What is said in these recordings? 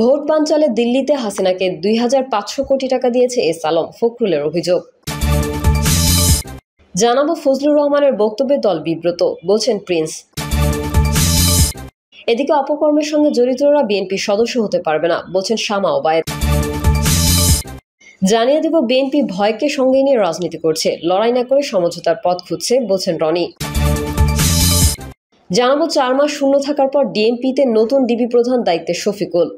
Vote বানচালে দিল্লিতে হাসিনাকে ২৫০০ কোটি টাকা দিয়েছে এস আলম, ফখরুলের অভিযোগ। জানাবো ফজলুর রহমানের বক্তব্যে দল বিব্রত, বলছেন প্রিন্স। এদিকে অপকর্মের সঙ্গে জড়িতরা বিএনপির সদস্য হতে পারবে না, বলছেন শামা ওবায়েদ। জানিয়ে দেব, বিএনপি ভয়কে সঙ্গে নিয়ে রাজনীতি করছে, লড়াই না করে সমঝোতার পথ খুঁজছে, বলছেন রনি। জানাবো ৪ মাস শূন্য থাকার পর ডিএমপিতে নতুন ডিবি প্রধান দায়িত্বে শফিকুল।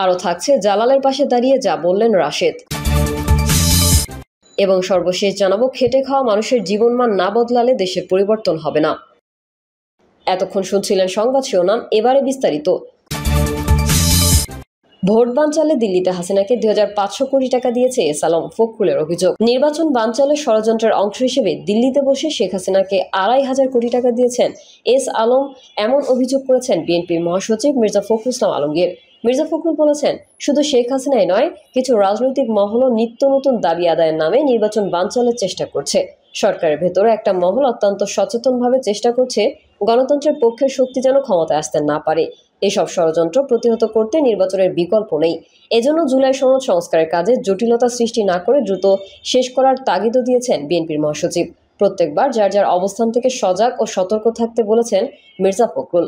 আরও থাকছে জালালের পাশে দাঁড়িয়ে যা বললেন রাশেদ। এবং সর্বশেষ জানাবো, খেটে খাওয়া মানুষের জীবনমান না বদলালে দেশের পরিবর্তন হবে না। এতক্ষণ শুনছিলেন সংবাদ শিরোনাম, এবারে বিস্তারিত। ভোট বানচালে দিল্লিতে হাসিনাকে ২৫০০ কোটি টাকা দিয়েছে এস আলম, ফখরুলের অভিযোগ। নির্বাচন বানচালের ষড়যন্ত্রের অংশ হিসেবে দিল্লিতে বসে শেখ হাসিনাকে ২৫০০ কোটি টাকা দিয়েছেন এস আলম, এমন অভিযোগ করেছেন বিএনপির মহাসচিব মির্জা ফখরুল ইসলাম আলমগীর। মির্জা ফখরুল বলেছেন, শুধু শেখ হাসিনাই নয়, কিছু রাজনৈতিক মহলও নিত্য নতুন দাবি আদায়ের নামে নির্বাচন বানচালের চেষ্টা করছে। সরকারের ভেতরে একটা মহল অত্যন্ত সচেতনভাবে চেষ্টা করছে গণতন্ত্রের পক্ষের শক্তি যেন ক্ষমতায় আসতে না পারে। এসব ষড়যন্ত্র প্রতিহত করতে নির্বাচনের বিকল্প নেই। এজন্য জুলাই সনদ সংস্কারের কাজে জটিলতা সৃষ্টি না করে দ্রুত শেষ করার তাগিদও দিয়েছেন বিএনপির মহাসচিব। প্রত্যেকবার যার যার অবস্থান থেকে সজাগ ও সতর্ক থাকতে বলেছেন মির্জা ফখরুল।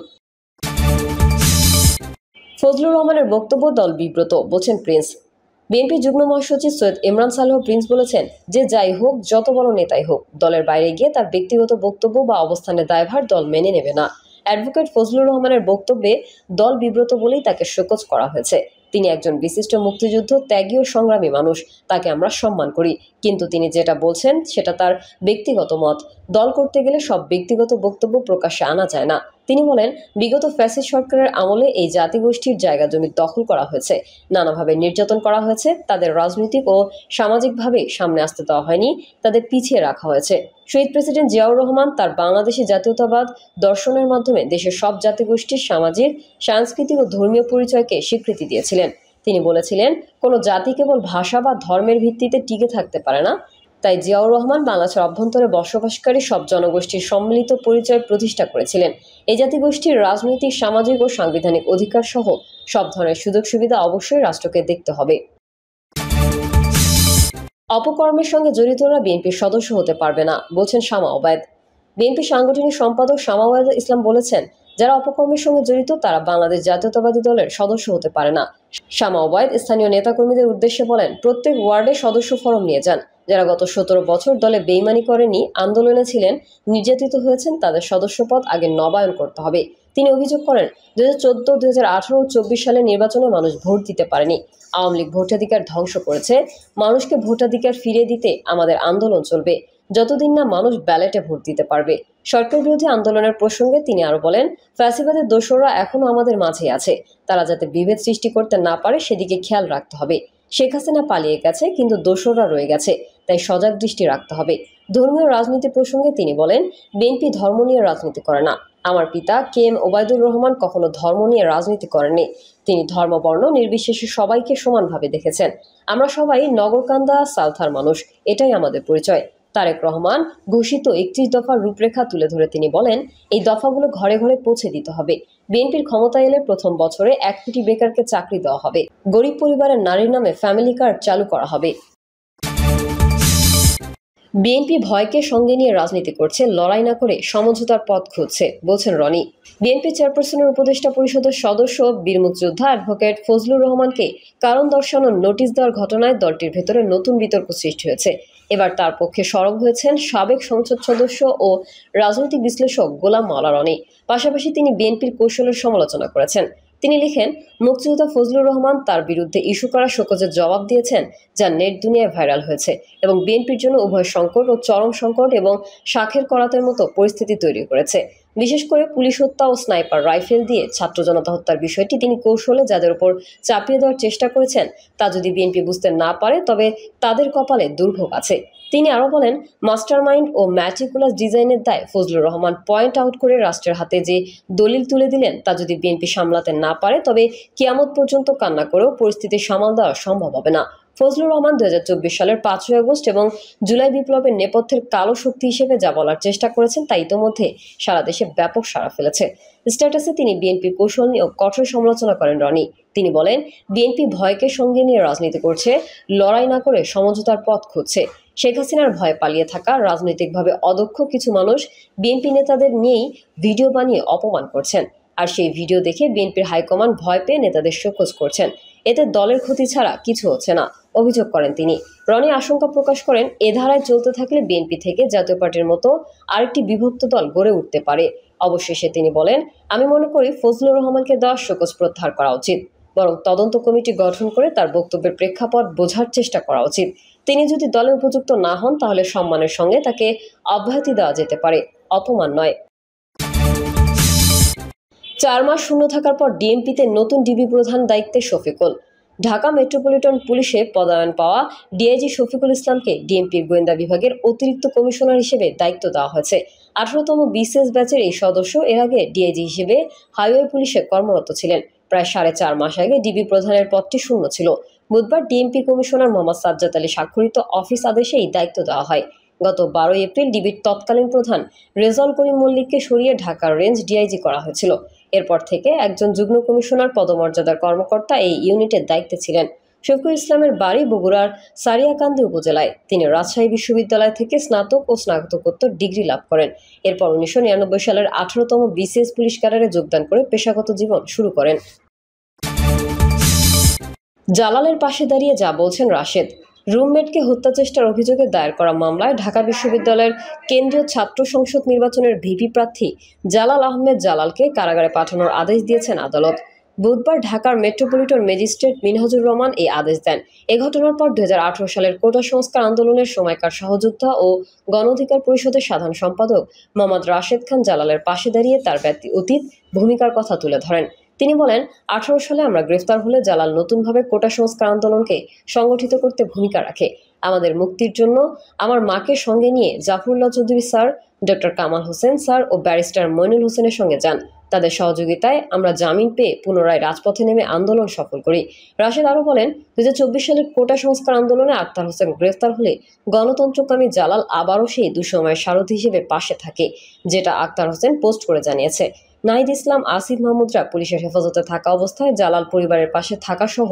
ফজলুর রহমানের বক্তব্য দল বিব্রত, বলছেন প্রিন্স। বিএনপি যুগ্ম মহাসচিব সৈয়দ ইমরান সালেহ প্রিন্স বলেছেন যে যাই হোক, যত বড় নেতাই হোক, দলের বাইরে গিয়ে তার ব্যক্তিগত বক্তব্য বা অবস্থানের দায়ভার দল মেনে নেবে না। অ্যাডভোকেট ফজলুর রহমানের বক্তব্যে দল বিব্রত বলেই তাকে শোকজ করা হয়েছে। তিনি একজন বিশিষ্ট মুক্তিযুদ্ধ ত্যাগী ও সংগ্রামী মানুষ, তাকে আমরা সম্মান করি, কিন্তু তিনি যেটা বলছেন সেটা তার ব্যক্তিগত মত। দল করতে গেলে সব ব্যক্তিগত বক্তব্য প্রকাশ্যে আনা যায় না। তিনি বলেন, বিগত ফ্যাসিস্ট সরকারের আমলে এই জাতিগোষ্ঠীর জায়গা জমি দখল করা হয়েছে, নানাভাবে নির্যাতন করা হয়েছে, তাদের রাজনৈতিক ও সামাজিকভাবে সামনে আসতে দেওয়া হয়নি, তাদের পিছিয়ে রাখা হয়েছে। শহীদ প্রেসিডেন্ট জিয়াউর রহমান তার বাংলাদেশি জাতীয়তাবাদ দর্শনের মাধ্যমে দেশের সব জাতিগোষ্ঠীর সামাজিক, সাংস্কৃতিক ও ধর্মীয় পরিচয়কে স্বীকৃতি দিয়েছিলেন। তিনি বলেছিলেন, কোনো জাতি কেবল ভাষা বা ধর্মের ভিত্তিতে টিকে থাকতে পারে না। তাই জিয়াউর রহমান বাংলাদেশের অভ্যন্তরে বসবাসকারী সব জনগোষ্ঠীর সম্মিলিত পরিচয় প্রতিষ্ঠা করেছিলেন। এই জাতিগোষ্ঠীর রাজনৈতিক, সামাজিক ও সাংবিধানিক অধিকার সহ সব ধরনের সুযোগ সুবিধা অবশ্যই রাষ্ট্রকে দেখতে হবে। অপকর্মের সঙ্গে জড়িতরা বিএনপির সদস্য হতে পারবে না, বলছেন শামা ওবায়েদ। বিএনপি সাংগঠনিক সম্পাদক শামা ওবায়েদ ইসলাম বলেছেন, যারা অপকর্মের সঙ্গে জড়িত তারা বাংলাদেশ জাতীয়তাবাদী দলের সদস্য হতে পারে না। শামা ওবায়েদ স্থানীয় নেতাকর্মীদের উদ্দেশ্যে বলেন, প্রত্যেক ওয়ার্ডে সদস্য ফরম নিয়ে যান। যারা গত ১৭ বছর দলে বেইমানি করেনি, আন্দোলনে ছিলেন, নির্যাতিত হয়েছেন, তাদের সদস্যপদ আগে নবায়ন করতে হবে। তিনি অভিযোগ করেন, ২০১৪, ২০১৮ ও ২০২৪ সালের নির্বাচনে মানুষ ভোট দিতে পারেনি। আওয়ামী লীগ ভোটাধিকার ধ্বংস করেছে। মানুষকে ভোটাধিকার ফিরিয়ে দিতে আমাদের আন্দোলন চলবে, যতদিন না মানুষ ব্যালটে ভোট দিতে পারবে। সরকার বিরোধী আন্দোলনের প্রসঙ্গে তিনি আরো বলেন, ফ্যাসিবাদের দোসররা এখনো আমাদের মাঝে আছে, তারা যাতে বিভেদ সৃষ্টি করতে না পারে সেদিকে খেয়াল রাখতে হবে। শেখ হাসিনা পালিয়ে গেছে, কিন্তু দোসররা রয়ে গেছে, তাই সজাগ দৃষ্টি রাখতে হবে। ধর্মীয় রাজনীতি প্রসঙ্গে তিনি বলেন, বিএনপি ধর্ম নিয়ে রাজনীতি করে না। আমার পিতা KM ওবায়দুর রহমান কখনো ধর্ম নিয়ে রাজনীতি করেননি। তিনি ধর্মবর্ণ নির্বিশেষে সবাইকে সমানভাবে দেখেছেন। আমরা সবাই নগরকান্দা সালথার মানুষ, এটাই আমাদের পরিচয়। তারেক রহমান ঘোষিত ৩১ দফার রূপরেখা তুলে ধরে তিনি বলেন, এই দফাগুলো ঘরে ঘরে পৌঁছে দিতে হবে। বিএনপির ক্ষমতায় এলে প্রথম বছরে ১ কোটি বেকারকে চাকরি দেওয়া হবে। গরিব পরিবারের নারীর নামে ফ্যামিলি কার্ড চালু করা হবে। বিএনপি ভয়কে সঙ্গে নিয়ে রাজনীতি করছে, লড়াই না করে সমঝোতার পথ খুঁজছে, বলছেন রনি। বিএনপি চেয়ারপারসনের উপদেষ্টা পরিষদের সদস্য বীর মুক্তিযোদ্ধা অ্যাডভোকেট ফজলুর রহমানকে কারণ দর্শানোর নোটিশ দেওয়ার ঘটনায় দলটির ভেতরে নতুন বিতর্ক সৃষ্টি হয়েছে। এবার তার পক্ষে সরব হয়েছেন সাবেক সংসদ সদস্য ও রাজনৈতিক বিশ্লেষক গোলাম মাওলা রনি। পাশাপাশি তিনি বিএনপির কৌশলের সমালোচনা করেছেন। তিনি লিখেন, মুক্তিযোদ্ধা ফজলুর রহমান তার বিরুদ্ধে ইস্যু করা শোকজের জবাব দিয়েছেন, যা নেট দুনিয়ায় ভাইরাল হয়েছে এবং বিএনপির জন্য উভয় সংকট ও চরম সংকট এবং শাখের করাতের মতো পরিস্থিতি তৈরি করেছে। বিশেষ করে পুলিশ হত্যা ও স্নাইপার রাইফেল দিয়ে ছাত্র জনতা হত্যার বিষয়টি তিনি কৌশলে যাদের উপর চাপিয়ে দেওয়ার চেষ্টা করেছেন, তা যদি বিএনপি বুঝতে না পারে তবে তাদের কপালে দুর্ভোগ আছে। তিনি আরও বলেন, মাস্টারমাইন্ড ও ম্যাটিকুলাস ডিজাইনের দায় ফজলুর রহমান পয়েন্ট আউট করে রাষ্ট্রের হাতে যে দলিল তুলে দিলেন তা যদি বিএনপি সামলাতে না পারে তবে কিয়ামত পর্যন্ত কান্না করেও পরিস্থিতি সামাল দেওয়া সম্ভব হবে না। ফজলুর রহমান 2024 সালের 5ই আগস্ট এবং জুলাই বিপ্লবের নেপথ্যের কালো শক্তি হিসেবে যা বলার চেষ্টা করেছেন তা ইতোমধ্যে সারা দেশে ব্যাপক সাড়া ফেলেছে। স্ট্যাটাসে তিনি বিএনপির কৌশল নিয়ে কঠোর সমালোচনা করেন রনি। তিনি বলেন, বিএনপি ভয়কে সঙ্গে নিয়ে রাজনীতি করছে, লড়াই না করে সমঝোতার পথ খুঁজছে। শেখ হাসিনার ভয়ে পালিয়ে থাকা রাজনৈতিকভাবে অদক্ষ কিছু মানুষ বিএনপি নেতাদের নিয়েই ভিডিও বানিয়ে অপমান করছেন, আর সেই ভিডিও দেখে বিএনপির হাইকমান্ড ভয় পেয়ে নেতাদের শোকজ করছেন। এতে দলের ক্ষতি ছাড়া কিছু হচ্ছে না, অভিযোগ করেন তিনি। রনি আশঙ্কা প্রকাশ করেন, এ ধারায় চলতে থাকলে বিএনপি থেকে জাতীয় পার্টির মতো আরেকটি বিভক্ত দল গড়ে উঠতে পারে। অবশেষে তিনি বলেন, আমি মনে করি ফজলুর রহমানকে দেওয়া শোকজ প্রত্যাহার করা উচিত, বরং তদন্ত কমিটি গঠন করে তার বক্তব্যের প্রেক্ষাপট বোঝার চেষ্টা করা উচিত। তিনি যদি দলে উপযুক্ত না হন তাহলে সম্মানের সঙ্গে তাকে অব্যাহতি দেওয়া যেতে পারে, অপমান নয়। 4 মাস শূন্য থাকার পর ডিএমপিতে নতুন ডিবি প্রধান দায়িত্বে শফিকুল। ঢাকা মেট্রোপলিটন পুলিশে পদায়ন পাওয়া ডিআইজি শফিকুল ইসলামকে ডিএমপির গোয়েন্দা বিভাগের অতিরিক্ত কমিশনার হিসেবে দায়িত্ব দেওয়া হয়েছে। 18তম বিসিএস ব্যাচের এই সদস্য এর আগে ডিআইজি হিসেবে হাইওয়ে পুলিশে কর্মরত ছিলেন। প্রায় 4.5 মাস আগে ডিবি প্রধানের পদটি শূন্য ছিল। বুধবার ডিএমপি কমিশনার মোহাম্মদ সাজ্জাদ আলী স্বাক্ষরিত অফিস আদেশে এই দায়িত্ব দেওয়া হয়। গত 12 এপ্রিল ডিবির তৎকালীন প্রধান রেজাউল করিম মল্লিককে সরিয়ে ঢাকার রেঞ্জ ডিআইজি করা হয়েছিল। এরপর থেকে একজন যুগ্ম কমিশনার পদমর্যাদার কর্মকর্তা এই ইউনিটের দায়িত্বে ছিলেন। শফিকুল ইসলামের বাড়ি বগুড়ার সারিয়াকান্দি উপজেলায়। তিনি রাজশাহী বিশ্ববিদ্যালয় থেকে স্নাতক ও স্নাতকোত্তর ডিগ্রি লাভ করেন। এরপর 1999 সালের 18তম বিসিএস পুলিশ ক্যাডারে যোগদান করে পেশাগত জীবন শুরু করেন। জালালের পাশে দাঁড়িয়ে যা বলছেন রাশেদ। রুমমেটকে হত্যা চেষ্টার অভিযোগে দায়ের করা মামলায় ঢাকা বিশ্ববিদ্যালয়ের কেন্দ্রীয় ছাত্র সংসদ নির্বাচনের ভিপি প্রার্থী জালাল আহমেদ জালালকে কারাগারে পাঠানোর আদেশ দিয়েছেন আদালত। বুধবার ঢাকার মেট্রোপলিটন ম্যাজিস্ট্রেট মিনহাজুর রহমান এই আদেশ দেন। এ ঘটনার পর 2018 সালের কোটা সংস্কার আন্দোলনের সময়কার সহযোদ্ধা ও গণ অধিকার পরিষদের সাধারণ সম্পাদক মোহাম্মদ রাশেদ খান জালালের পাশে দাঁড়িয়ে তার অতীত ভূমিকার কথা তুলে ধরেন। তিনি বলেন, 18 সালে আমরা গ্রেফতার হলে জালাল নতুনভাবে কোটা সংস্কার আন্দোলনকে সংগঠিত করতে ভূমিকা রাখে। আমাদের মুক্তির জন্য আমার মাকে সঙ্গে নিয়ে Zafrullah Chowdhury sir, doctor Kamal Hossain sir ও ব্যারিস্টার মইনুল হোসেনের সঙ্গে যান। তাদের সহযোগিতায় আমরা জামিন পেয়ে পুনরায় রাজপথে নেমে আন্দোলন সফল করি। রাশেদ আরও বলেন, 2024 সালের কোটা সংস্কার আন্দোলনে আক্তার হোসেন গ্রেফতার হলে গণতন্ত্রকামী জালাল আবারও সেই দুঃসময়ের সারথি হিসেবে পাশে থাকে, যেটা আক্তার হোসেন পোস্ট করে জানিয়েছে। নাহিদ ইসলাম, আসিফ মাহমুদরা পুলিশের হেফাজতে থাকা অবস্থায় জালাল পরিবারের পাশে থাকা সহ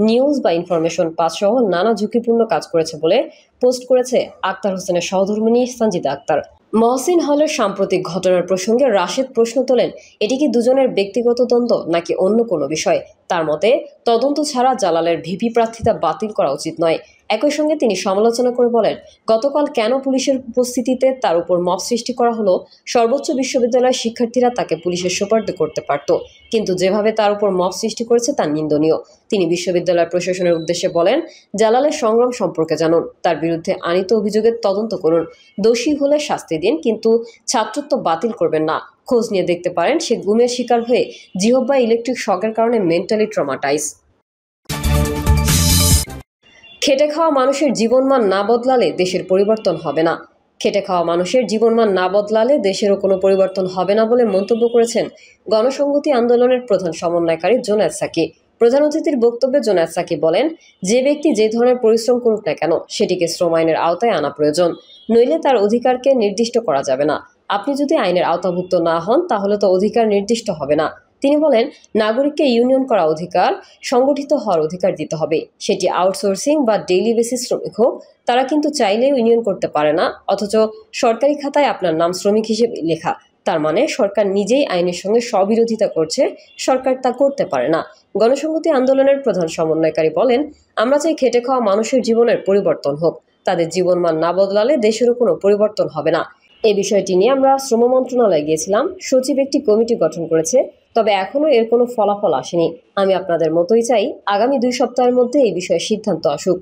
নিউজ বা ইনফরমেশন পাস সহ নানা ঝুঁকিপূর্ণ কাজ করেছে বলে পোস্ট করেছে আক্তার হোসেনের সহধর্মিণী সঞ্জিদা আক্তার। মহসিন হলের সাম্প্রতিক ঘটনার প্রসঙ্গে রাশেদ প্রশ্ন তোলেন, এটি কি দুজনের ব্যক্তিগত দ্বন্দ্ব নাকি অন্য কোনো বিষয়? তার মতে, তদন্ত ছাড়া জালালের ভিপি প্রার্থিতা বাতিল করা উচিত নয়। একই সঙ্গে তিনি সমালোচনা করে বলেন, গতকাল কেন পুলিশের উপস্থিতিতে তার উপর মব সৃষ্টি করা হলো? সর্বোচ্চ বিশ্ববিদ্যালয়ের শিক্ষার্থীরা তাকে পুলিশের সোপর্দ করতে পারত, কিন্তু যেভাবে তার উপর মব সৃষ্টি করেছে তা নিন্দনীয়। তিনি বিশ্ববিদ্যালয় প্রশাসনের উদ্দেশ্যে বলেন, জালালের সংগ্রাম সম্পর্কে জানুন, তার বিরুদ্ধে আনিত অভিযোগের তদন্ত করুন, দোষী হলে শাস্তি দিন, কিন্তু ছাত্রত্ব বাতিল করবেন না। খোঁজ নিয়ে দেখতে পারেন সে গুমের শিকার হয়ে জিহ্বা ইলেকট্রিক শকের কারণে মেন্টালি ট্রমাটাইজ। খেটে খাওয়া মানুষের জীবনমান না বদলালে দেশের পরিবর্তন হবে না। খেটে খাওয়া মানুষের জীবনমান না বদলালে দেশেরও কোনো পরিবর্তন হবে না বলে মন্তব্য করেছেন গণসংহতি আন্দোলনের প্রধান সমন্বয়কারী জোনায়েদ সাকি। প্রধান অতিথির বক্তব্যে জোনায়েদ সাকি বলেন, যে ব্যক্তি যে ধরনের পরিশ্রম করুক না কেন সেটিকে শ্রম আইনের আওতায় আনা প্রয়োজন, নইলে তার অধিকারকে নির্দিষ্ট করা যাবে না। আপনি যদি আইনের আওতাভুক্ত না হন তাহলে তো অধিকার নির্দিষ্ট হবে না। তিনি বলেন, নাগরিককে ইউনিয়ন করা অধিকার, সংগঠিত হওয়ার অধিকার দিতে হবে। সেটি আউটসোর্সিং বা ডেইলি বেসিস শ্রমিক হোক, তারা কিন্তু চাইলেও ইউনিয়ন করতে পারে না, অথচ সরকারি খাতায় আপনার নাম শ্রমিক হিসেবে লেখা। তার মানে সরকার নিজেই আইনের সঙ্গে স্ববিরোধিতা করছে, সরকার তা করতে পারে না। গণসংহতি আন্দোলনের প্রধান সমন্বয়কারী বলেন, আমরা চাই খেটে খাওয়া মানুষের জীবনের পরিবর্তন হোক, তাদের জীবনমান না বদলালে দেশেরও কোনো পরিবর্তন হবে না। এই বিষয়টি নিয়ে আমরা শ্রম মন্ত্রণালয়ে গিয়েছিলাম, সচিব একটি কমিটি গঠন করেছে, তবে এখনও এর কোনো ফলাফল আসেনি। আমি আপনাদের মতোই চাই আগামী 2 সপ্তাহের মধ্যে এই বিষয়ে সিদ্ধান্ত আসুক।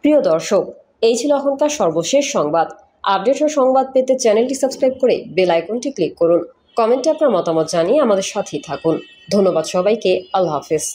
প্রিয় দর্শক, এই ছিল এখনকার সর্বশেষ সংবাদ। আপডেট ও সংবাদ পেতে চ্যানেলটি সাবস্ক্রাইব করে বেল আইকনটি ক্লিক করুন। কমেন্টে আপনার মতামত জানিয়ে আমাদের সাথেই থাকুন। ধন্যবাদ সবাইকে। আল্লাহ হাফেজ।